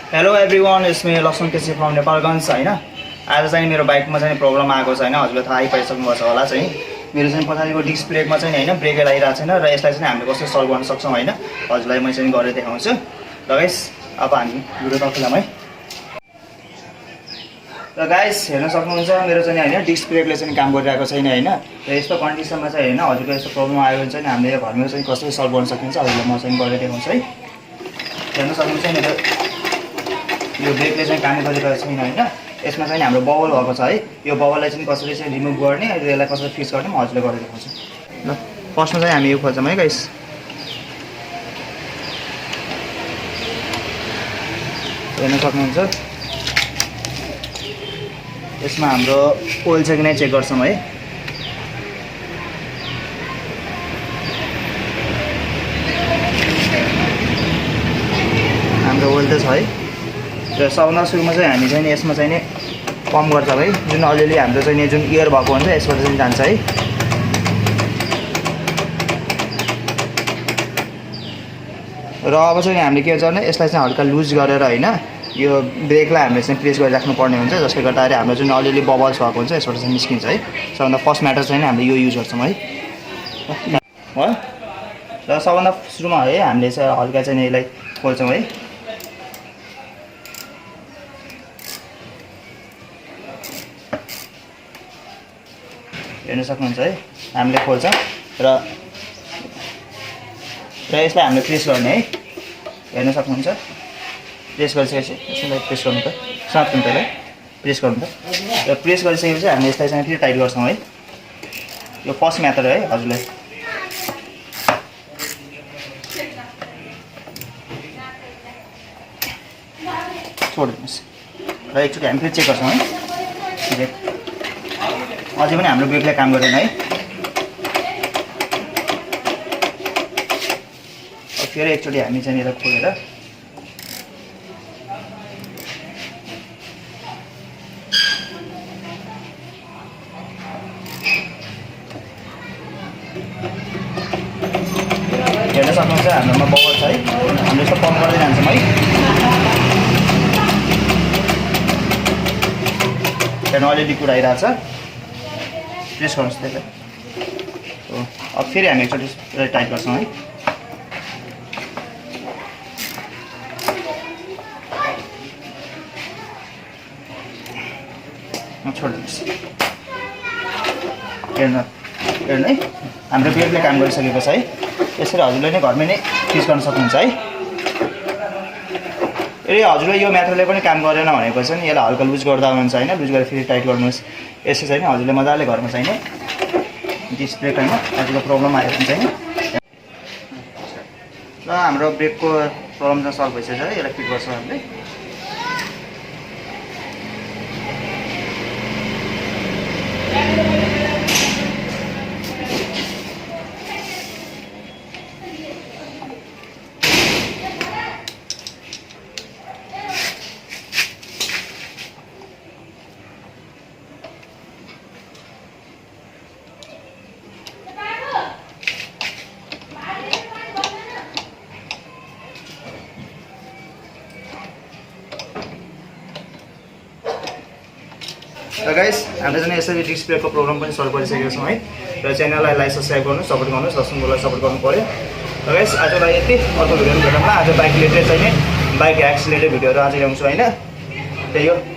Hello everyone, यसमा Laxman KC from Nepalgunj हैन। आज चाहिँ मेरो बाइकमा चाहिँ प्रब्लम आएको छ हैन। हजुरले थाहै पाइसक्नुभएको छ होला चाहिँ मेरो चाहिँ पछाडिको डिस्क ब्रेकमा चाहिँ हैन ब्रेकै लागिरहेको छैन र यसलाई चाहिँ हामीले कसरी सल्भ गर्न सक्छौँ हैन। हजुरलाई म चाहिँ गरेर देखाउँछु। र गाइस अब हामी भिडियो तर्फिलाम है। र गाइस हेर्न सक्नुहुन्छ मेरो चाहिँ हैन डिस्क ब्रेकले चाहिँ काम गरिरहेको छैन हैन। र यस्तो कन्डिसनमा चाहिँ हैन हजुरको यस्तो प्रब्लम आयो भने चाहिँ हामीले घरमै चाहिँ कसरी सल्भ गर्न सकिन्छ हजुरलाई म चाहिँ गरेर देखाउँछु है। हेर्न सक्नुहुन्छ मेरो यो ब्रेकले चाहिँ काम गरिरहेको छैन हैन। यसमा चाहिँ हाम्रो बबल भएको छ है। यो बबललाई चाहिँ कसरी चाहिँ रिमुभ गर्ने र यसलाई कसरी फिक्स गर्ने म हजुरले गरेर देखाउँछु। ल फर्स्टमा चाहिँ हामी यो खोल्छौँ है गाइस। हेर्न सक्नुहुन्छ यसमा हाम्रो ओइल छ कि नै चेक गर्छौँ है। हाम्रो ओइल त छ है। र सबभन्दा सुरुमा चाहिँ हामी चाहिँ यसमा चाहिँ नि पम्प गर्छ है। जुन अलिअलि हाम्रो चाहिँ जुन एयर भएको हुन्छ यसबाट चाहिँ जान्छ है। र अब चाहिँ हामीले के गर्ने यसलाई चाहिँ हल्का लुज गरेर हैन यो ब्रेकलाई हामीले चाहिँ प्रेस गरिराख्नु पर्ने हुन्छ, जसले गर्दाखेरि हाम्रो जुन अलिअलि बबल्स भएको हुन्छ यसबाट चाहिँ निस्किन्छ है। सबभन्दा फर्स्ट म्याटर चाहिँ हामीले यो युज गर्छौँ है। हो र सबभन्दा सुरुमा है हामीले चाहिँ हल्का चाहिँ यसलाई खोल्छौँ है। हेर्न सक्नुहुन्छ है हामीले खोल्छौँ र यसलाई हामीले प्रेस गर्ने है। हेर्न सक्नुहुन्छ प्रेस गरिसकेपछि यसलाई प्रेस गर्नु त साथमा त्यसलाई प्रेस गर्नु त। र प्रेस गरिसकेपछि हामीले यसलाई चाहिँ फेरि टाइट गर्छौँ है। यो फर्स्ट मेथड है हजुरले। छोडिदिनुहोस् र एकचोटि हामी फेरि चेक गर्छौँ है। ब्रेक अझै पनि हाम्रो ब्रेकले काम गरेन है। फेरि एकचोटि हामी चाहिँ यसलाई खोलेर हेर्न सक्नुहुन्छ हाम्रोमा बबल छ है। हामीले यस्तो पम्प गर्दै जान्छौँ है। त्यहाँ अलिअलि कुरा आइरहेको छ। प्रेस गर्नुहोस् त्यसलाई। अब फेरि हामी एकचोटि टाइट गर्छौँ है। छोडिदिनुहोस्। हेर्नु है हाम्रो ब्रेकले काम गरिसकेको छ है। यसरी हजुरले नै घरमै नै फिक्स गर्न सक्नुहुन्छ है। यदि हजुरले यो मेथडले पनि काम गरेन भनेको चाहिँ यसलाई हल्का लुज गर्दा हुन्छ हैन। लुज गरेर फेरि टाइट गर्नुहोस्। यसो चाहिँ हजुरले मजाले घरमा चाहिँ डिस्क ब्रेक हैन हजुरको प्रब्लम आयो भने चाहिँ र हाम्रो ब्रेकको प्रब्लम चाहिँ सल्भ भइसकेछ है। यसलाई फिट गर्छौँ हामीले। र गाइस हामीले चाहिँ यसरी डिस्क ब्रेकको प्रब्लम पनि सल्भ गरिसकेका छौँ है। र च्यानललाई लाइक सब्सक्राइब गर्नु, सपोर्ट गर्नु, सब्सक्राइबलाई सपोर्ट गर्नु पर्यो। र गाइस आजलाई यति। अर्को भिडियोमा भेटौँला। आज बाइक रिलेटेड चाहिँ बाइक ह्याक्स रिलेटेड भिडियोहरू आज ल्याउँछु हैन। त्यही हो।